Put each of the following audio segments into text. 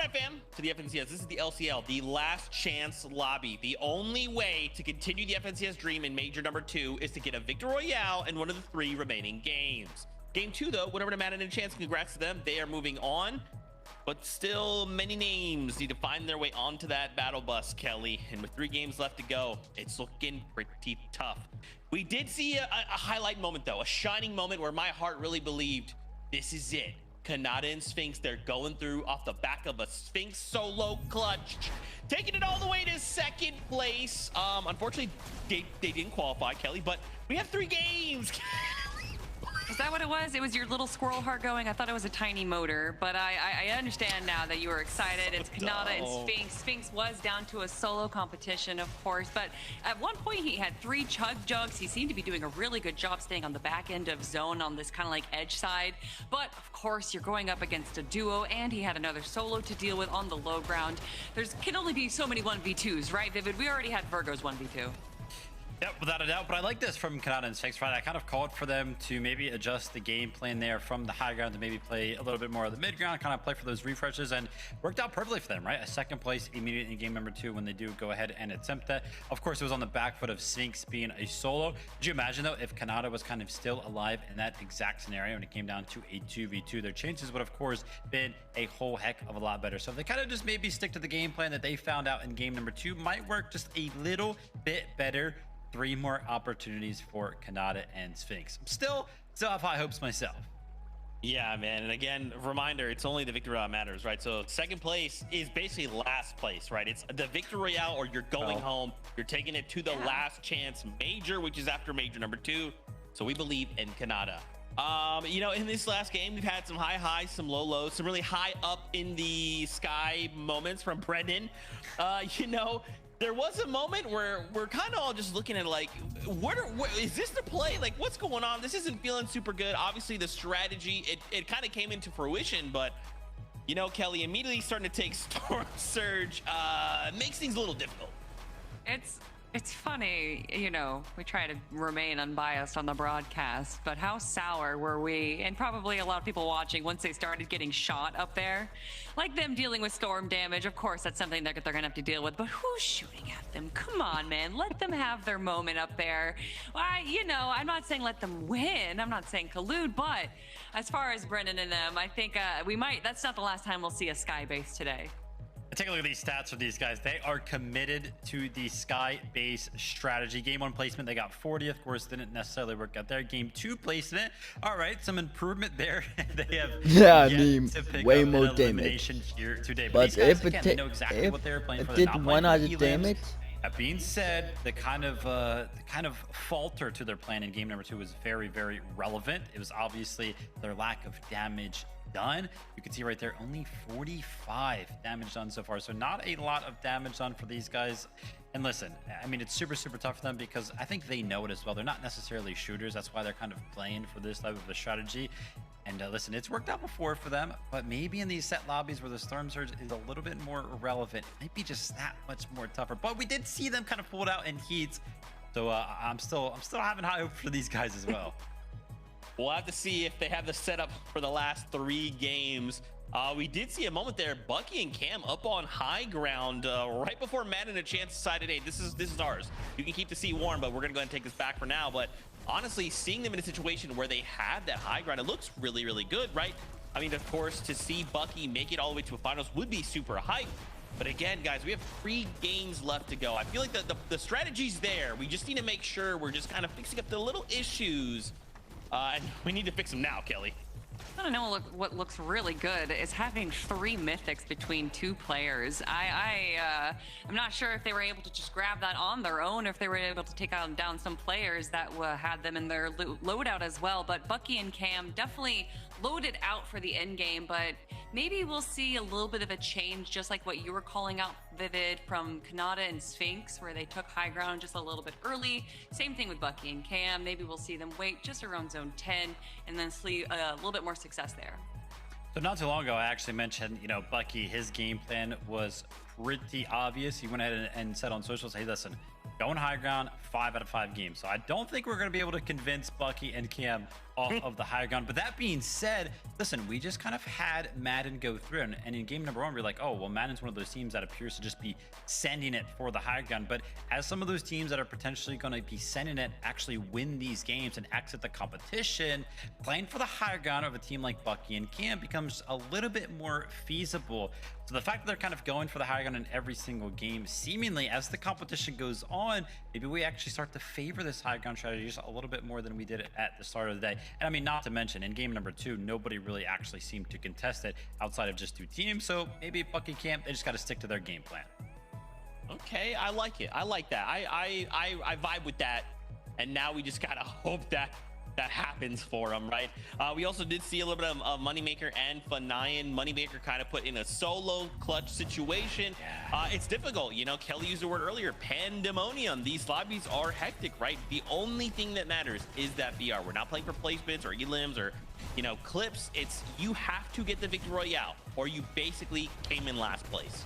Fortnite fam, to the FNCS. This is the LCL, the last chance lobby. The only way to continue the FNCS dream in Major number 2 is to get a Victor Royale in one of the 3 remaining games. Game 2, though, went over to Madden and a chance. Congrats to them. They are moving on. But still, many names need to find their way onto that battle bus, Kelly. And with 3 games left to go, it's looking pretty tough. We did see a highlight moment, though, a shining moment where my heart really believed this is it. Kanata and Sphinx, they're going through off the back of a Sphinx solo clutch, taking it all the way to 2nd place. Unfortunately, they didn't qualify, Kelly, but we have 3 games. Is that what it was? It was your little squirrel heart going? I thought it was a tiny motor, but I understand now that you were excited. It's Kanata and Sphinx. Sphinx was down to a solo competition, of course, but at one point he had 3 chug jugs. He seemed to be doing a really good job staying on the back end of zone on this kind of like edge side. But of course, you're going up against a duo, and he had another solo to deal with on the low ground. Can only be so many 1v2s, right, Vivid? We already had Virgo's 1v2. Yep, without a doubt. But I like this from Kanata and Sphinx, right? I kind of called for them to maybe adjust the game plan there from the high ground to maybe play a little bit more of the mid ground, kind of play for those refreshes, and worked out perfectly for them, right? A 2nd place immediately in game number 2 when they do go ahead and attempt that. Of course, it was on the back foot of Sphinx being a solo. Could you imagine, though, if Kanata was kind of still alive in that exact scenario and it came down to a 2v2? Their chances would, of course, been a whole heck of a lot better. So if they kind of just maybe stick to the game plan that they found out in game number 2, might work just a little bit better. 3 more opportunities for Kanata and Sphinx. Still have high hopes myself. Yeah, man. And again, reminder, it's only the Victor Royale matters, right? So 2nd place is basically last place, right? It's the Victor Royale or you're going home. You're taking it to the last chance major, which is after major number 2. So we believe in Kanata. You know, in this last game, we've had some high highs, some low lows, some really high up in the sky moments from Brendan. You know, there was a moment where we're kind of all just looking at like, what is this the play? Like, what's going on? This isn't feeling super good. Obviously, the strategy, it kind of came into fruition, but you know, Kelly, immediately starting to take Storm Surge makes things a little difficult. It's funny, you know, we try to remain unbiased on the broadcast, but how sour were we, and probably a lot of people watching, once they started getting shot up there? Like them dealing with storm damage, of course, that's something they're gonna have to deal with, but who's shooting at them? Come on, man, let them have their moment up there. You know, I'm not saying let them win, I'm not saying collude, but as far as Brendan and them, I think that's not the last time we'll see a Sky base today. Take a look at these stats for these guys. They are committed to the Sky base strategy. Game 1 placement, they got 40th. Of course, didn't necessarily work out there. Game 2 placement, all right, some improvement there. They have way more damage here today. But these guys, if again, they know exactly what they're playing for. Did 100 damage. That being said, the kind of falter to their plan in game number 2 was very, very relevant. It was obviously their lack of damage done. You can see right there, only 45 damage done so far, so not a lot of damage done for these guys. And listen, I mean, it's super tough for them because I think they know it as well. They're not necessarily shooters. That's why they're kind of playing for this type of a strategy. And listen, it's worked out before for them, but maybe in these set lobbies where the Storm Surge is a little bit more relevant, it might be just that much more tougher. But we did see them kind of pull it out in heats, so I'm still having high hope for these guys as well. We'll have to see if they have the setup for the last 3 games. We did see a moment there, Bucky and Cam up on high ground right before Matt and a chance decided, hey, this is ours. You can keep the sea warm, but we're gonna go ahead and take this back for now. But honestly, seeing them in a situation where they had that high ground, it looks really good, right? I mean, of course, to see Bucky make it all the way to a finals would be super hype. But again, guys, we have 3 games left to go. I feel like the strategy's there. We just need to make sure we're just kind of fixing up the little issues. And we need to fix them now, Kelly. I don't know what looks really good is having 3 mythics between 2 players. I'm not sure if they were able to just grab that on their own, or if they were able to take down some players that had them in their loadout as well. But Bucky and Cam definitely loaded out for the end game, but maybe we'll see a little bit of a change, just like what you were calling out, Vivid, from Kanata and Sphinx, where they took high ground just a little bit early. Same thing with Bucky and Cam. Maybe we'll see them wait just around zone 10 and then see a little bit more success there. So not too long ago, I actually mentioned, you know, Bucky, his game plan was pretty obvious. He went ahead and said on socials, hey, listen, going high ground 5 out of 5 games. So I don't think we're going to be able to convince Bucky and Cam off of the high ground. But that being said, listen, we just kind of had Madden go through. And in game number 1, we're like, oh, well, Madden's one of those teams that appears to just be sending it for the high ground. But as some of those teams that are potentially going to be sending it actually win these games and exit the competition, playing for the high ground of a team like Bucky and Cam becomes a little bit more feasible. So the fact that they're kind of going for the high ground in every single game, seemingly as the competition goes on, maybe we actually start to favor this high ground strategy just a little bit more than we did at the start of the day. And I mean, not to mention, in game number 2, nobody really actually seemed to contest it outside of just 2 teams. So maybe Bucky Camp, they just got to stick to their game plan. Okay, I like it. I like that. I vibe with that. And now we just gotta hope that happens for them, right? We also did see a little bit of Moneymaker and Fanayan. Moneymaker kind of put in a solo clutch situation. It's difficult, you know. Kelly used the word earlier, pandemonium. These lobbies are hectic, right? The only thing that matters is that VR. We're not playing for placements or elims or, you know, clips. It's you have to get the victory royale or you basically came in last place.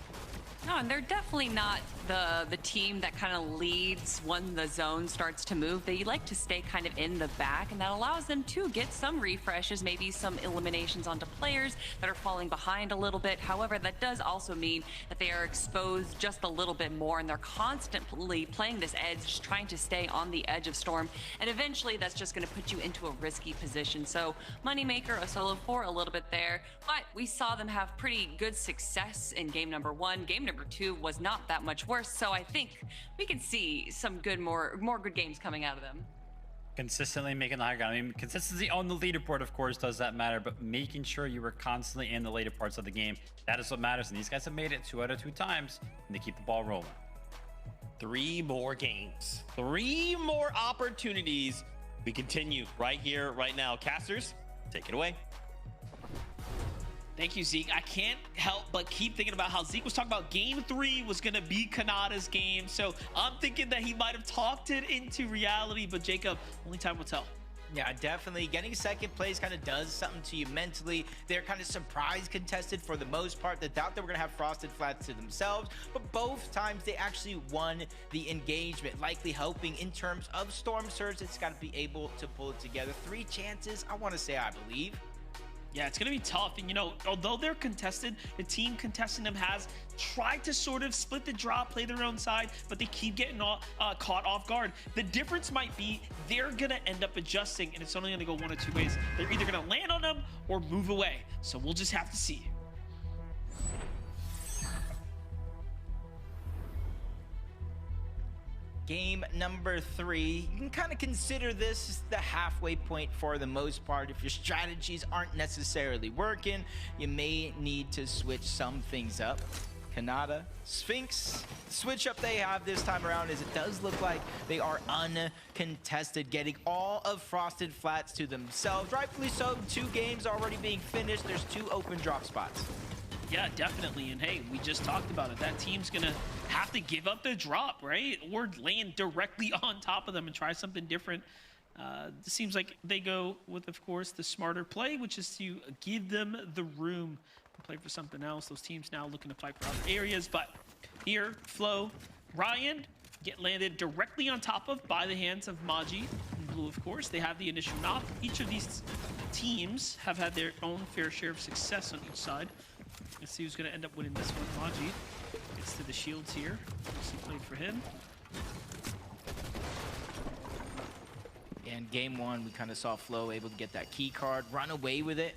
No, and they're definitely not the team that kind of leads when the zone starts to move. They like to stay kind of in the back, and that allows them to get some refreshes, maybe some eliminations onto players that are falling behind a little bit. However, that does also mean that they are exposed just a little bit more, and they're constantly playing this edge, just trying to stay on the edge of Storm, and eventually that's just going to put you into a risky position. So Moneymaker, a solo 4, a little bit there, but we saw them have pretty good success in game number 1. Game number 2 was not that much worse, so I think we can see some good, more good games coming out of them. Consistently making the high ground. I mean, consistency on the leaderboard, of course, does that matter, but making sure you were constantly in the later parts of the game, that is what matters. And these guys have made it 2 out of 2 times, and they keep the ball rolling. 3 more games, 3 more opportunities. We continue right here, right now. Casters, take it away. Thank you, Zeke. I can't help but keep thinking about how Zeke was talking about game 3 was going to be Kanata's game. So I'm thinking that he might have talked it into reality, but Jacob, only time will tell. Yeah, definitely. Getting second place kind of does something to you mentally. They're kind of surprise contested for the most part. They thought they were going to have Frosted Flats to themselves, but both times they actually won the engagement, likely helping in terms of Storm Surge. It's got to be able to pull it together. 3 chances, I want to say, I believe. Yeah, it's going to be tough. And, you know, although they're contested, the team contesting them has tried to sort of split the drop, play their own side, but they keep getting caught off guard. The difference might be they're going to end up adjusting, and it's only going to go one of 2 ways. They're either going to land on them or move away. So we'll just have to see. Game number 3, you can kind of consider this the halfway point for the most part. If your strategies aren't necessarily working, you may need to switch some things up. Kanata, Sphinx, the switch up they have this time around is it does look like they are uncontested, getting all of Frosted Flats to themselves. Rightfully so, 2 games already being finished. There's 2 open drop spots. Yeah, definitely. And hey, we just talked about it. That team's going to have to give up the drop, right? Or land directly on top of them and try something different. It seems like they go with, of course, the smarter play, which is to give them the room to play for something else. Those teams now looking to fight for other areas. But here, Flo, Ryan get landed directly on top of by the hands of Maji. In blue, of course, they have the initial knock. Each of these teams have had their own fair share of success on each side. Let's see who's going to end up winning this one. Maji gets to the shields here. Let's see play for him. In game 1, we kind of saw Flo able to get that key card, run away with it.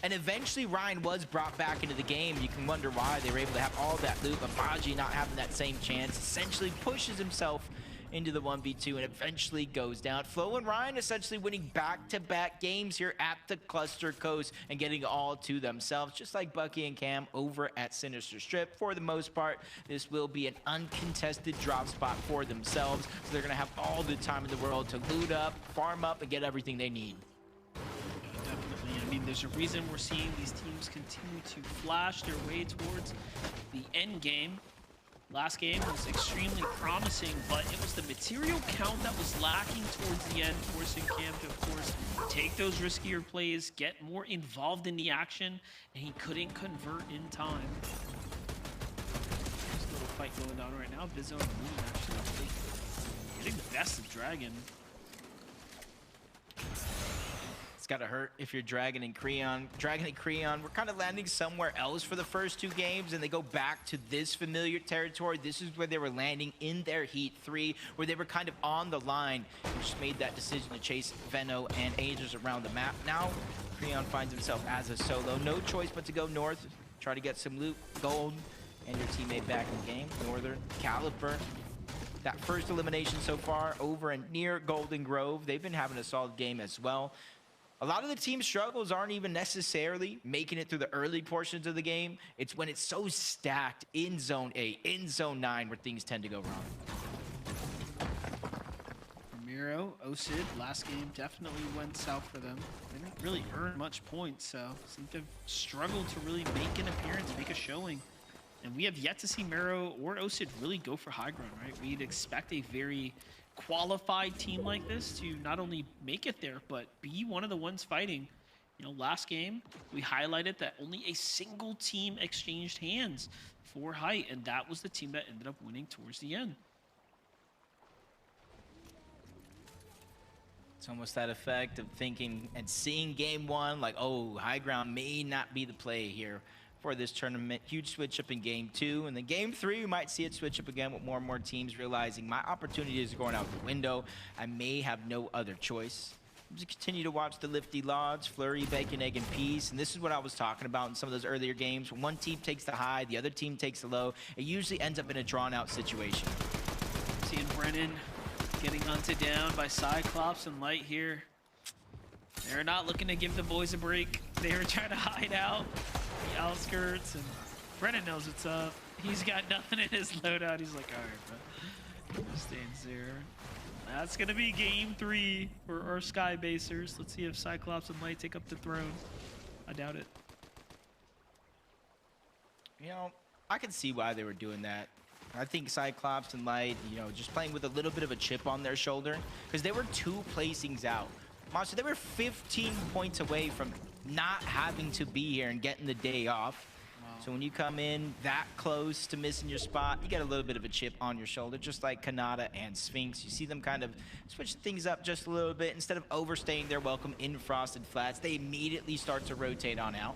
And eventually Ryan was brought back into the game. You can wonder why they were able to have all that loot, but Maji not having that same chance essentially pushes himself into the 1v2 and eventually goes down. Flo and Ryan essentially winning back-to-back games here at the Cluster Coast and getting all to themselves, just like Bucky and Cam over at Sinister Strip. For the most part, this will be an uncontested drop spot for themselves, so they're going to have all the time in the world to loot up, farm up, and get everything they need. Definitely. I mean, there's a reason we're seeing these teams continue to flash their way towards the end game. Last game was extremely promising, but it was the material count that was lacking towards the end, forcing Cam to, of course, take those riskier plays, get more involved in the action, and he couldn't convert in time. There's a little fight going on right now. Bizzo and Moon actually. Big Vest of Dragon. It's gotta hurt if you're Dragon and Creon. Dragon and Creon, we're kind of landing somewhere else for the first 2 games, and they go back to this familiar territory. This is where they were landing in their Heat 3, where they were kind of on the line, and just made that decision to chase Venno and Angels around the map. Now, Creon finds himself as a solo. No choice but to go north, try to get some loot, gold, and your teammate back in the game. Northern Caliper. That first elimination so far over and near Golden Grove. They've been having a solid game as well. A lot of the team struggles aren't even necessarily making it through the early portions of the game. It's when it's so stacked in Zone 8, in Zone 9, where things tend to go wrong. Ramiro, Osid, last game definitely went south for them. They didn't really earn much points, so I think they've struggled to really make an appearance, make a showing. And we have yet to see Mero or Osid really go for high ground, right? We'd expect a very qualified team like this to not only make it there, but be one of the ones fighting. You know, last game, we highlighted that only a single team exchanged hands for height, and that was the team that ended up winning towards the end. It's almost that effect of thinking and seeing game 1, like, oh, high ground may not be the play here for this tournament. Huge switch up in game 2, and then game 3 we might see it switch up again with more and more teams realizing my opportunity is going out the window. I may have no other choice. Just continue to watch the Lifty Lodge, Flurry, Bacon, Egg, and Peace, and this is what I was talking about in some of those earlier games. When one team takes the high, the other team takes the low, it usually ends up in a drawn-out situation. Seeing Brennan getting hunted down by Cyclops and Light here. They're not looking to give the boys a break. They were trying to hide out the outskirts, and Brennan knows what's up. He's got nothing in his loadout. He's like, all right, bro, stands there. That's gonna be game 3 for our Sky Basers. Let's see if Cyclops and Light take up the throne. I doubt it. You know, I can see why they were doing that. I think Cyclops and Light, you know, just playing with a little bit of a chip on their shoulder, because they were 2 placings out. Monster, they were 15 points away from not having to be here and getting the day off. Wow. So when you come in that close to missing your spot, you get a little bit of a chip on your shoulder, just like Kanata and Sphinx. You see them kind of switch things up just a little bit. Instead of overstaying their welcome in Frosted Flats, they immediately start to rotate on out.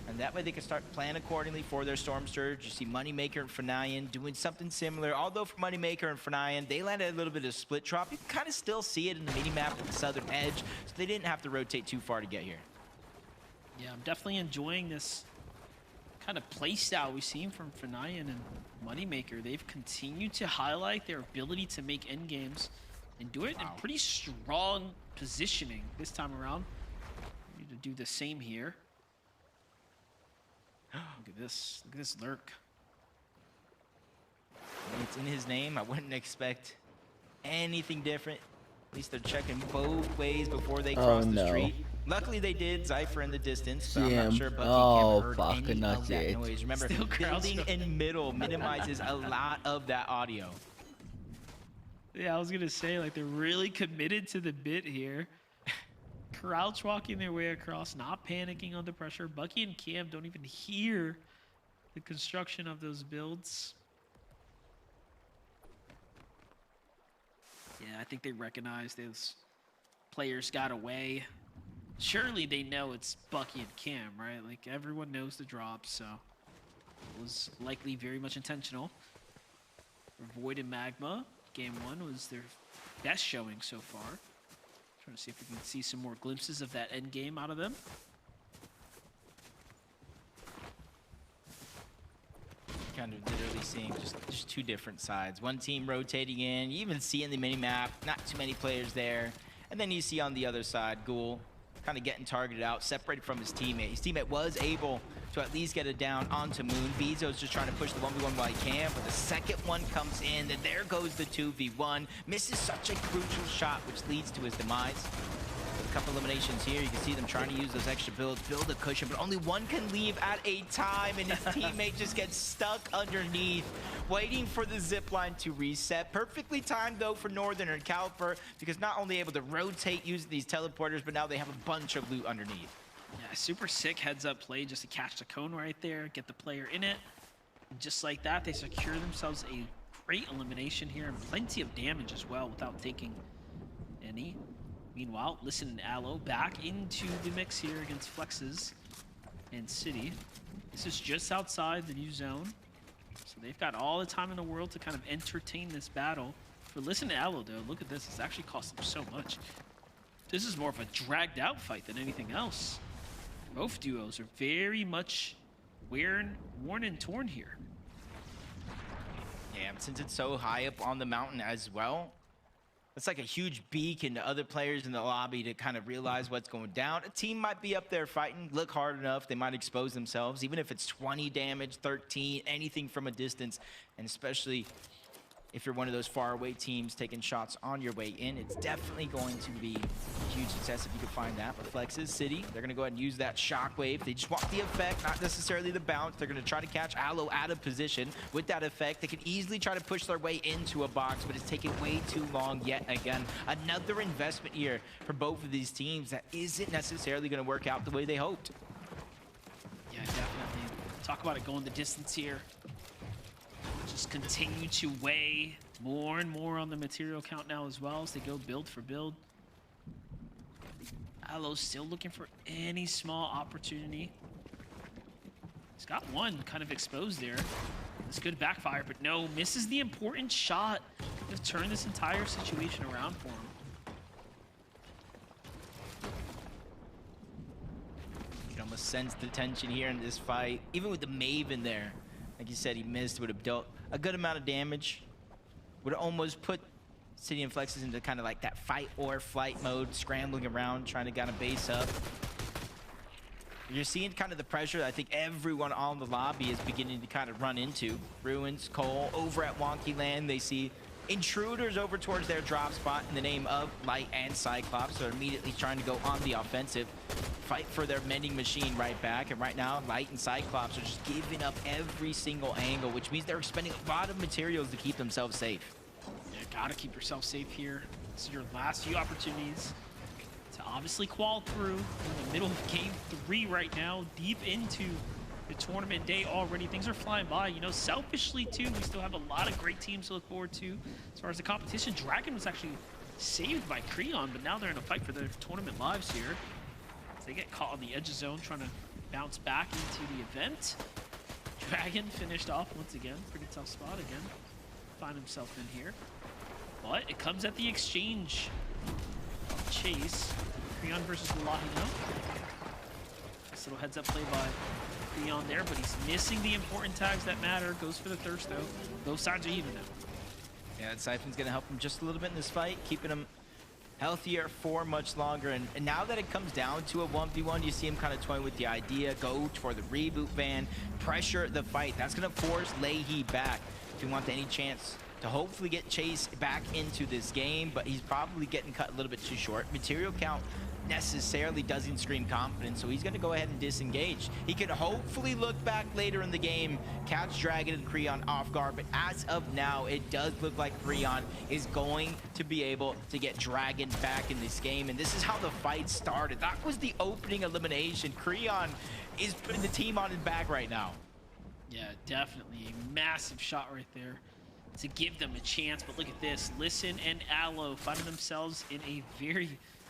And that way they can start planning accordingly for their Storm Surge. You see Moneymaker and Fanayan doing something similar. Although for Moneymaker and Fanayan, they landed a little bit of split drop. You can kind of still see it in the mini-map at the southern edge. So they didn't have to rotate too far to get here. Yeah, I'm definitely enjoying this kind of play style we've seen from Fanayan and Moneymaker. They've continued to highlight their ability to make endgames and do it in pretty strong positioning this time around. We need to do the same here. Look at this. Look at this lurk. It's in his name. I wouldn't expect anything different. At least they're checking both ways before they cross the street. Luckily they did. Zypher in the distance, but I'm not sure Bucky heard any of that noise. Remember, building in middle minimizes a lot of that audio. Yeah, I was gonna say, like, they're really committed to the bit here. Crouch walking their way across, not panicking under pressure. Bucky and Cam don't even hear the construction of those builds. Yeah, I think they recognize those players got away. Surely they know it's Bucky and Cam, right? Like, everyone knows the drop, so it was likely very much intentional. Void and Magma, game 1 was their best showing so far. Trying to see if we can see some more glimpses of that end game out of them. Kind of literally seeing just 2 different sides. One team rotating in. You even see in the mini-map, not too many players there. And then you see on the other side, Ghoul kind of getting targeted out, separated from his teammate. His teammate was able to at least get it down onto Moon. Bezo's just trying to push the 1v1 while he can, but the second one comes in, and there goes the 2v1. Misses such a crucial shot, which leads to his demise. A couple eliminations here. You can see them trying to use those extra builds, build a cushion, but only one can leave at a time, and his teammate just gets stuck underneath, waiting for the zip line to reset. Perfectly timed, though, for Northern and Caliper, because not only able to rotate using these teleporters, but now they have a bunch of loot underneath. Yeah, super sick heads-up play just to catch the cone right there, get the player in it. And just like that, they secure themselves a Great elimination here and plenty of damage as well without taking any. Meanwhile, Listen and Aloe back into the mix here against Flexes and City. This is just outside the new zone. So they've got all the time in the world to kind of entertain this battle. For Listen and Aloe, though, look at this. It's actually cost them so much. This is more of a dragged out fight than anything else. Both duos are very much worn and torn here. Yeah, since it's so high up on the mountain as well, it's like a huge beacon to other players in the lobby to kind of realize what's going down. A team might be up there fighting, look hard enough, they might expose themselves, even if it's 20 damage, 13, anything from a distance, and especially if you're one of those faraway teams taking shots on your way in, it's definitely going to be a huge success if you can find that. But Flex's City, they're going to go ahead and use that shockwave. They just want the effect, not necessarily the bounce. They're going to try to catch Aloe out of position. With that effect, they can easily try to push their way into a box, but it's taking way too long yet again. Another investment here for both of these teams that isn't necessarily going to work out the way they hoped. Yeah, definitely. Talk about it going the distance here. Just continue to weigh more and more on the material count now as well as they go build for build. Aloe's still looking for any small opportunity. He's got one kind of exposed there. This could backfire, but no, misses the important shot. Could have turned this entire situation around for him. You can almost sense the tension here in this fight. Even with the Maven there, like you said, he missed, would have dealt a good amount of damage. Would have almost put City and Flexes into kind of like that fight or flight mode, scrambling around, trying to kind of base up. You're seeing kind of the pressure I think everyone on the lobby is beginning to kind of run into. Ruins, Cole, over at Wonky Land, they see intruders over towards their drop spot in the name of Light and Cyclops. So they're immediately trying to go on the offensive, fight for their mending machine right back. And right now, Light and Cyclops are just giving up every single angle, which means they're expending a lot of materials to keep themselves safe. Yeah, gotta keep yourself safe here. This is your last few opportunities to obviously qual through. In the middle of game 3 right now, deep into the tournament day already. Things are flying by. You know, selfishly too, we still have a lot of great teams to look forward to. As far as the competition, Dragon was actually saved by Creon, but now they're in a fight for their tournament lives here. As they get caught on the edge of zone, trying to bounce back into the event. Dragon finished off once again. Pretty tough spot again. Find himself in here. But it comes at the exchange. Chase. Creon versus Lahino. Nice little heads up play by Creon there, but he's missing the important tags that matter. Goes for the thirst though. Both sides are even now. Yeah, Siphon's gonna help him just a little bit in this fight, keeping him healthier for much longer. And now that it comes down to a 1v1, you see him kind of toying with the idea, go for the reboot van, pressure the fight. That's gonna force Leahy back if he wants any chance to hopefully get Chase back into this game, but he's probably getting cut a little bit too short. Material count necessarily doesn't scream confidence, so he's going to go ahead and disengage. He could hopefully look back later in the game, catch Dragon and Creon off guard, but as of now, it does look like Creon is going to be able to get Dragon back in this game, and this is how the fight started. That was the opening elimination. Creon is putting the team on his back right now. Yeah, definitely a massive shot right there to give them a chance, but look at this. Listen and Aloe finding themselves in a very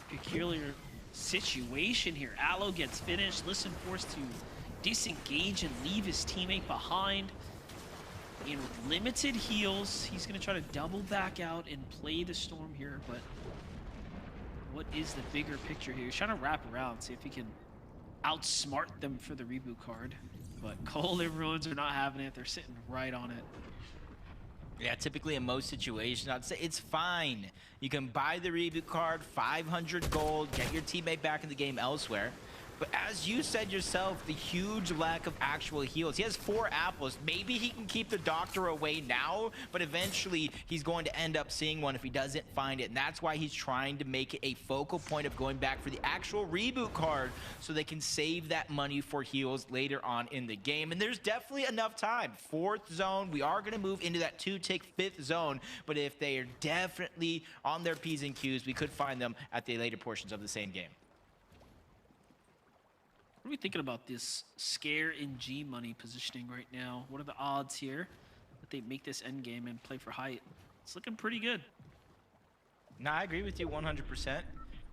peculiar situation here. Aloe gets finished, Listen forced to disengage and leave his teammate behind. And with limited heals, he's gonna try to double back out and play the storm here, but what is the bigger picture here? He's trying to wrap around, see if he can outsmart them for the reboot card. But Cole and Ruins are not having it, they're sitting right on it. Yeah, typically in most situations, I'd say it's fine. You can buy the reboot card, 500 gold, get your teammate back in the game elsewhere. But as you said yourself, the huge lack of actual heals. He has 4 apples. Maybe he can keep the doctor away now, but eventually he's going to end up seeing one if he doesn't find it. And that's why he's trying to make it a focal point of going back for the actual reboot card so they can save that money for heals later on in the game. And there's definitely enough time. 4th zone, we are going to move into that 2-tick 5th zone, but if they are definitely on their P's and Q's, we could find them at the later portions of the same game. What are we thinking about this Scare and G money positioning right now? What are the odds here? The they make this end game and play for height. It's looking pretty good. No, I agree with you 100%.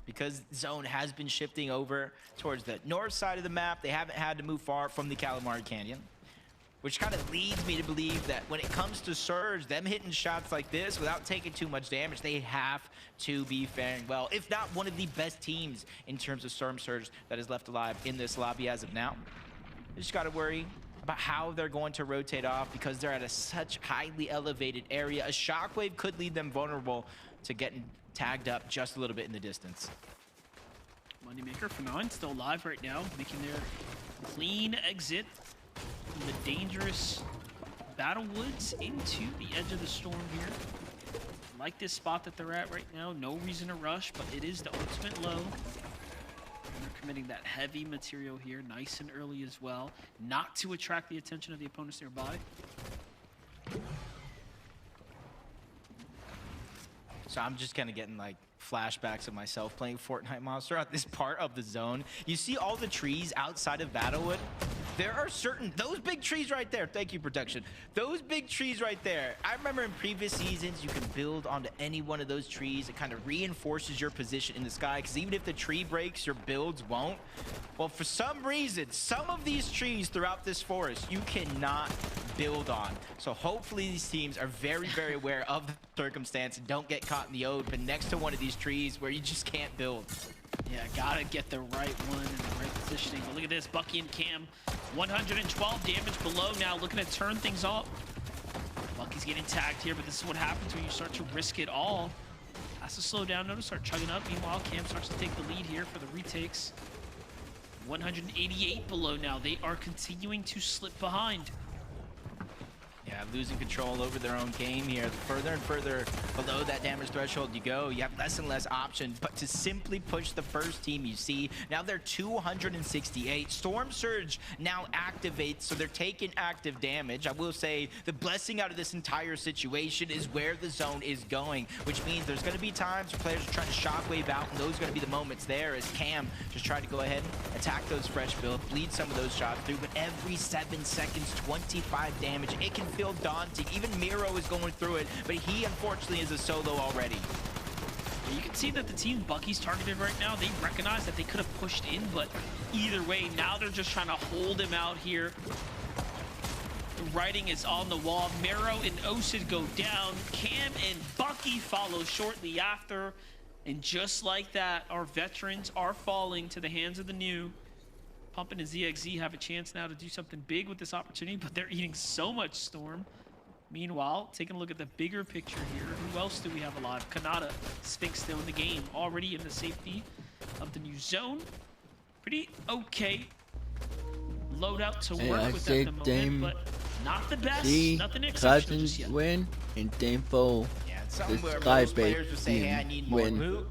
Because zone has been shifting over towards the north side of the map. They haven't had to move far from the Calamari Canyon, which kind of leads me to believe that when it comes to Surge, them hitting shots like this without taking too much damage, they have to be faring well, if not one of the best teams in terms of Storm Surge that is left alive in this lobby as of now. They just got to worry about how they're going to rotate off because they're at such highly elevated area. A shockwave could leave them vulnerable to getting tagged up just a little bit in the distance. Moneymaker for 9 still alive right now, making their clean exit from the dangerous Battle Woods into the edge of the storm here. Like this spot that they're at right now, no reason to rush, but it is the ultimate low. And they're committing that heavy material here, nice and early as well, not to attract the attention of the opponents nearby. So I'm just kind of getting like flashbacks of myself playing Fortnite Monster at this part of the zone. You see all the trees outside of Battlewood? There are certain, those big trees right there, thank you, Protection. Those big trees right there, I remember in previous seasons, you can build onto any one of those trees. It kind of reinforces your position in the sky, because even if the tree breaks, your builds won't. Well, for some reason, some of these trees throughout this forest, you cannot build on. So hopefully these teams are very, very aware of the circumstance and don't get caught in the open next to one of these trees where you just can't build. Yeah, gotta get the right one in the right positioning. But look at this, Bucky and Cam, 112 damage below now, looking to turn things up. Bucky's getting tagged here, but this is what happens when you start to risk it all. Has to slow down, notice, start chugging up. Meanwhile, Cam starts to take the lead here for the retakes. 188 below now. They are continuing to slip behind. Yeah, losing control over their own game here. The further and further below that damage threshold you go, you have less and less options but to simply push the first team you see. Now they're 268. Storm Surge now activates, so they're taking active damage. I will say the blessing out of this entire situation is where the zone is going, which means there's going to be times where players are trying to shockwave out, and those are going to be the moments there as Cam just tried to go ahead and attack those fresh builds, bleed some of those shots through, but every 7 seconds, 25 damage. It can feel daunting. Even Miro is going through it, but he unfortunately is a solo already. You can see that the team Bucky's targeted right now, they recognize that they could have pushed in, but either way, now they're just trying to hold him out here. The writing is on the wall. Miro and Osid go down. Cam and Bucky follow shortly after. And just like that, our veterans are falling to the hands of the new. Pumpin and ZXZ have a chance now to do something big with this opportunity, but they're eating so much Storm. Meanwhile, taking a look at the bigger picture here, who else do we have alive? Kanata, Sphinx still in the game, already in the safety of the new zone. Pretty okay loadout to work with at the moment, but not the best. Nothing exceptional just yet. Win and Dame fall. Yeah, it's The something where Sky most players Bait would say, hey, I team need more win. loot.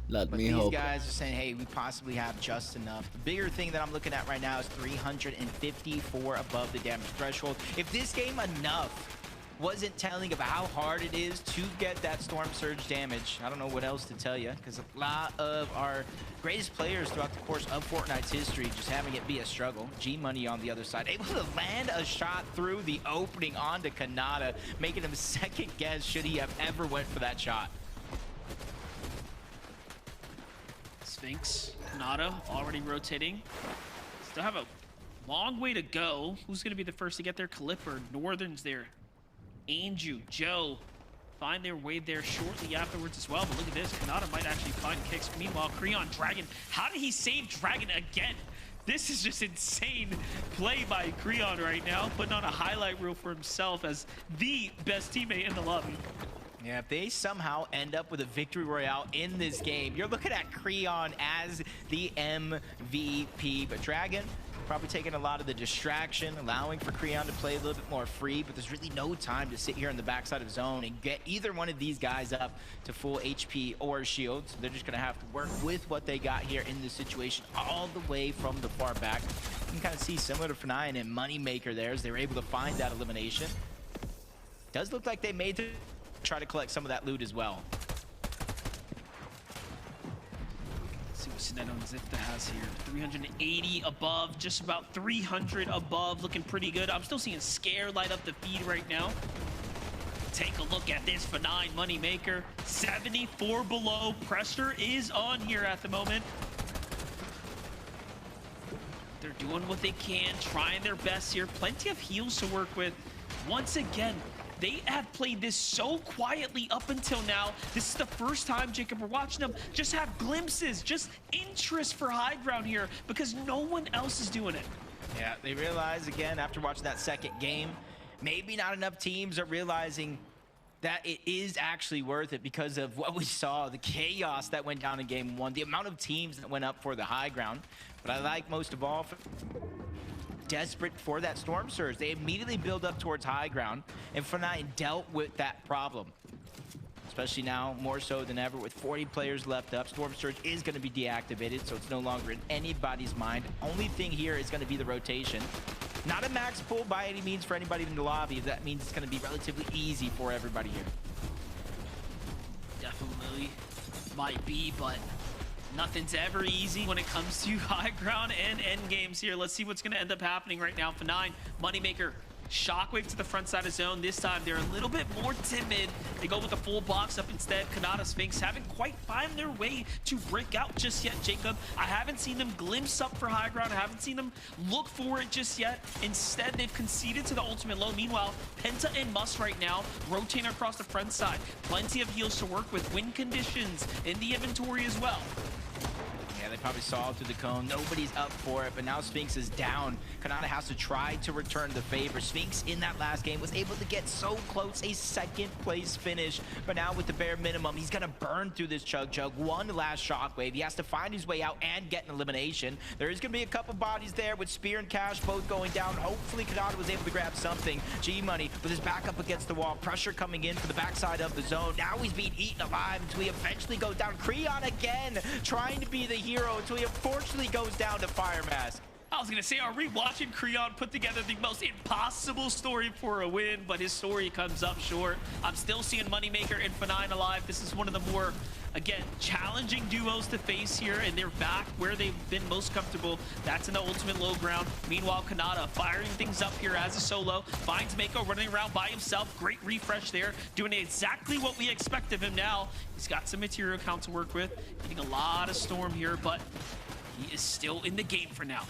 Let But me these hope. guys are saying, hey, we possibly have just enough. The bigger thing that I'm looking at right now is 354 above the damage threshold. If this game enough wasn't telling about how hard it is to get that Storm Surge damage, I don't know what else to tell you, because a lot of our greatest players throughout the course of Fortnite's history just having it be a struggle. G-Money on the other side, able to land a shot through the opening onto Kanata, making him second guess should he have ever went for that shot. Sphinx, Kanata already rotating. Still have a long way to go. Who's going to be the first to get there? Calipper, Northern's there. Anju, Joe find their way there shortly afterwards as well. But look at this, Kanata might actually find kicks. Meanwhile, Creon, Dragon. How did he save Dragon again? This is just insane play by Creon right now, putting on a highlight reel for himself as the best teammate in the lobby. Yeah, if they somehow end up with a victory royale in this game, you're looking at Creon as the MVP. But Dragon probably taking a lot of the distraction, allowing for Creon to play a little bit more free, but there's really no time to sit here in the backside of zone and get either one of these guys up to full HP or shields. So they're just going to have to work with what they got here in this situation all the way from the far back. You can kind of see similar to F9 and Moneymaker there as they were able to find that elimination. Does look like they made to try to collect some of that loot as well. Let's see what Sinead and Zifta has here. 380 above, just about 300 above, looking pretty good. I'm still seeing Scare light up the feed right now. Take a look at this for 9 Moneymaker. 74 below. Pressure is on here at the moment. They're doing what they can, trying their best here. Plenty of heals to work with. Once again, they have played this so quietly up until now. This is the first time, Jacob, we're watching them just have glimpses, just interest for high ground here because no one else is doing it. Yeah, they realize again after watching that second game, maybe not enough teams are realizing that it is actually worth it because of what we saw, the chaos that went down in game 1, the amount of teams that went up for the high ground. But I like most of all, desperate for that storm surge. They immediately build up towards high ground, and Fortnite dealt with that problem. Especially now, more so than ever, with 40 players left up. Storm Surge is going to be deactivated, so it's no longer in anybody's mind. Only thing here is going to be the rotation. Not a max pull by any means for anybody in the lobby. That means it's going to be relatively easy for everybody here. Definitely might be, but nothing's ever easy when it comes to high ground and end games here. Let's see what's going to end up happening right now. For 9, Moneymaker. Shockwave to the front side of zone. This time they're a little bit more timid. They go with the full box up instead. Kanata Sphinx haven't quite found their way to break out just yet, Jacob. I haven't seen them glimpse up for high ground. I haven't seen them look for it just yet. Instead, they've conceded to the ultimate low. Meanwhile, Penta and Must right now rotating across the front side. Plenty of heals to work with. Win conditions in the inventory as well. Yeah, they probably saw it through the cone. Nobody's up for it, but now Sphinx is down. Kanata has to try to return the favor. Sphinx in that last game was able to get so close, a second place finish. But now with the bare minimum, he's gonna burn through this Chug. One last shockwave. He has to find his way out and get an elimination. There is gonna be a couple bodies there with Spear and Cash both going down. Hopefully Kanata was able to grab something. G-Money with his back up against the wall. Pressure coming in from the backside of the zone. Now he's being eaten alive until he eventually goes down. Creon again, trying to be the hero until he unfortunately goes down to Fire Mask. I was going to say, are we watching Creon put together the most impossible story for a win, but his story comes up short. I'm still seeing Moneymaker and F9 alive. This is one of the more, again, challenging duos to face here, and they're back where they've been most comfortable. That's in the ultimate low ground. Meanwhile, Kanata firing things up here as a solo. Finds Mako running around by himself. Great refresh there, doing exactly what we expect of him now. He's got some material count to work with. Getting a lot of storm here, but he is still in the game for now.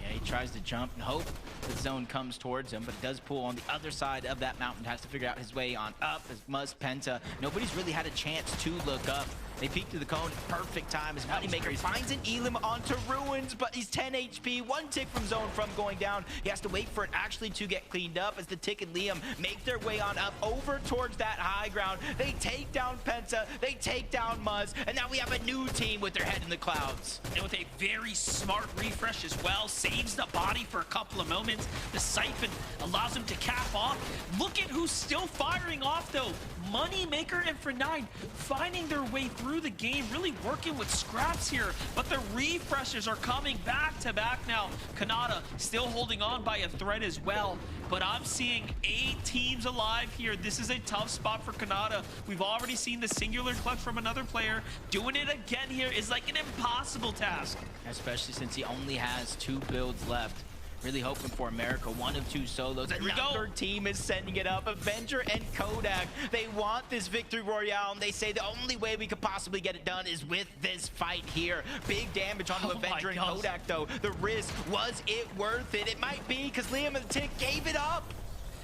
Yeah, he tries to jump and hope the zone comes towards him, but it does pull on the other side of that mountain. Has to figure out his way on up as Muzz, Penta. Nobody's really had a chance to look up. They peek through the cone at perfect time as Moneymaker finds an Elim onto Ruins, but he's 10 HP, one tick from zone from going down. He has to wait for it actually to get cleaned up as the Tick and Liam make their way on up over towards that high ground. They take down Penta, they take down Muzz, and now we have a new team with their head in the clouds. And with a very smart refresh as well, saves the body for a couple of moments. The Siphon allows him to cap off. Look at who's still firing off though. Moneymaker and F9 finding their way through the game, really working with scraps here, but the refreshers are coming back to back now. Kanata still holding on by a thread as well, but I'm seeing 8 teams alive here. This is a tough spot for Kanata. We've already seen the singular clutch from another player. Doing it again here is like an impossible task. Especially since he only has 2 builds left. Really hoping for America, 1 of 2 solos. Another team is sending it up. Avenger and Kodak. They want this victory royale, and they say the only way we could possibly get it done is with this fight here. Big damage onto Avenger and Kodak, though. The risk, was it worth it? It might be, because Liam and the Tick gave it up.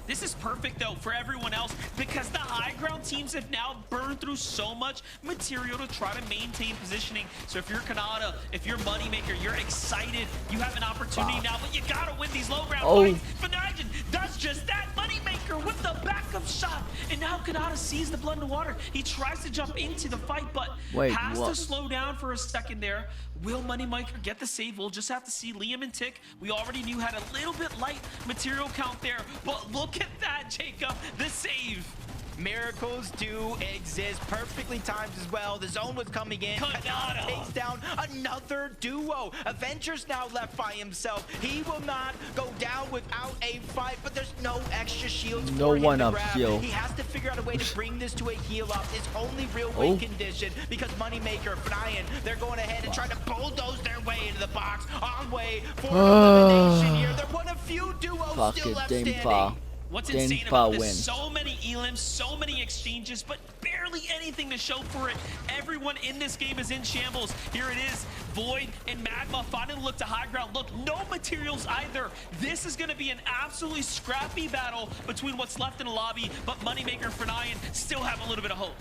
This is perfect, though, for everyone else because the high ground teams have now burned through so much material to try to maintain positioning. So if you're Kanata, if you're Moneymaker, you're excited. You have an opportunity now, but you gotta win these low ground fights. Fnatic does just that. Moneymaker with the backup shot. And now Kanata sees the blood in the water. He tries to jump into the fight, but has to slow down for a second there. Will Moneymaker get the save? We'll just have to see. Liam and Tick, we already knew had a little bit light material count there, but look at that, Jacob, the save. Miracles do exist, perfectly timed as well. The zone was coming in. Kanata takes down another duo. Avenger's now left by himself. He will not go down without a fight, but there's no extra shields for him to grab. He has to figure out a way to bring this to a heal up. His only real win condition, because Moneymaker, Brian, they're going ahead and trying to bulldoze their way into the box. On way for elimination here. They're one of few duos still left standing. What's insane about this, so many Elim, so many exchanges, but barely anything to show for it. Everyone in this game is in shambles. Here it is, Void and Magma finally look to high ground. Look, no materials either. This is gonna be an absolutely scrappy battle between what's left in the lobby, but Moneymaker and Fernian still have a little bit of hope.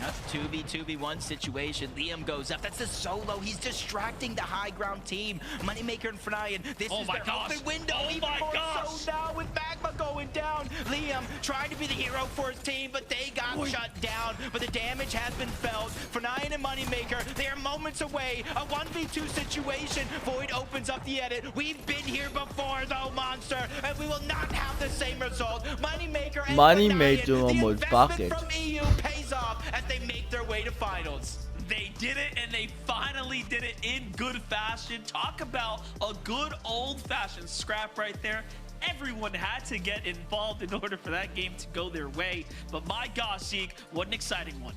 That's 2v1 situation. Liam goes up. That's the solo. He's distracting the high ground team. Moneymaker and Fernian. This is their open window. Oh even my more gosh. so now with Magma going down. Liam trying to be the hero for his team, but they got shut down. But the damage has been felt. Fernian and Moneymaker, they are moments away. A 1v2 situation. Void opens up the edit. We've been here before, though, Monster, and we will not have the same result. Moneymaker and Moneymaker Fernian, the almost investment bucket. from EU pays off as they make their way to finals. They did it, and they finally did it in good fashion. Talk about a good old-fashioned scrap right there. Everyone had to get involved in order for that game to go their way. But my gosh, Zeke, what an exciting one.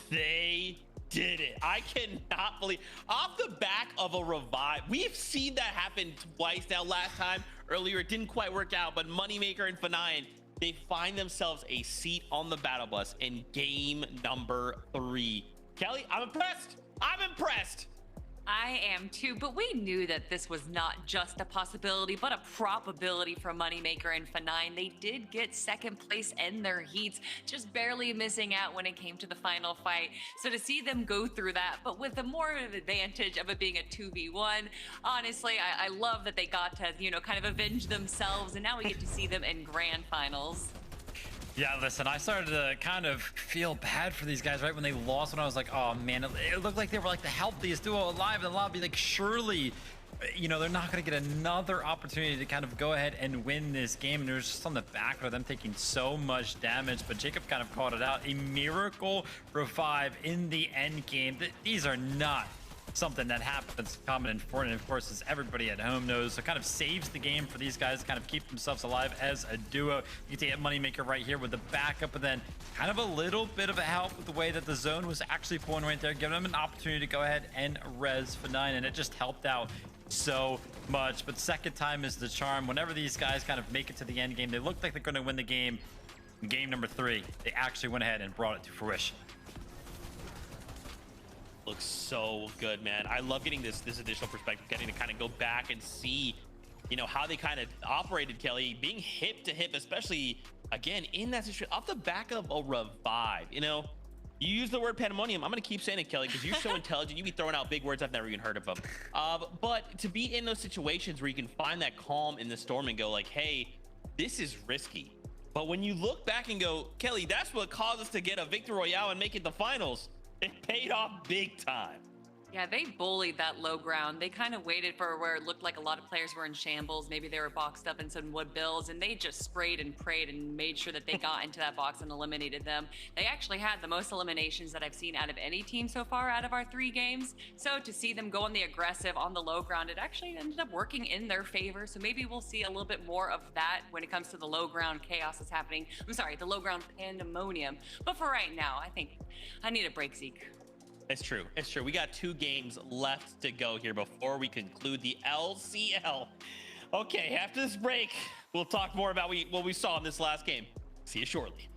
They did it. I cannot believe, off the back of a revive. We've seen that happen twice now. Last time, earlier, it didn't quite work out, but Moneymaker and Fernian, they find themselves a seat on the battle bus in game number 3. Kelly, I'm impressed. I'm impressed. I am too, but we knew that this was not just a possibility, but a probability for Moneymaker and Fernian. They did get second place in their heats, just barely missing out when it came to the final fight. So to see them go through that, but with the more of an advantage of it being a 2v1, honestly, I love that they got to, you know, kind of avenge themselves, and now we get to see them in grand finals. Yeah, listen, I started to kind of feel bad for these guys right when they lost, when I was like, oh man, it looked like they were like the healthiest duo alive in the lobby. Like, surely, you know, they're not going to get another opportunity to kind of go ahead and win this game. And it was just on the back of them taking so much damage, but Jacob kind of called it out. A miracle revive in the end game. These are not something that happens common in Fortnite, of course, as everybody at home knows. So kind of saves the game for these guys to kind of keep themselves alive as a duo. You can get Moneymaker right here with the backup, and then kind of a little bit of a help with the way that the zone was actually pulling right there, giving them an opportunity to go ahead and res Fernian, and it just helped out so much. But second time is the charm. Whenever these guys kind of make it to the end game, they look like they're going to win the game. In game number 3, they actually went ahead and brought it to fruition. Looks so good, man. I love getting this additional perspective, getting to kind of go back and see, you know, how they kind of operated, Kelly, being hip to hip, especially again in that situation off the back of a revive. You know, you use the word pandemonium. I'm gonna keep saying it, Kelly, because you're so intelligent. You be throwing out big words I've never even heard of them. But to be in those situations where you can find that calm in the storm and go like, hey, this is risky. But when you look back and go, Kelly, that's what caused us to get a victory royale and make it the finals. It paid off big time. Yeah, they bullied that low ground. They kind of waited for where it looked like a lot of players were in shambles. Maybe they were boxed up in some wood bills, and they just sprayed and prayed and made sure that they got into that box and eliminated them. They actually had the most eliminations that I've seen out of any team so far out of our 3 games. So to see them go on the aggressive on the low ground, it actually ended up working in their favor. So maybe we'll see a little bit more of that when it comes to the low ground chaos that's happening. I'm sorry, the low ground pandemonium. But for right now, I think I need a break, Zeke. It's true. It's true. We got 2 games left to go here before we conclude the LCL. Okay, after this break, we'll talk more about what we saw in this last game. See you shortly.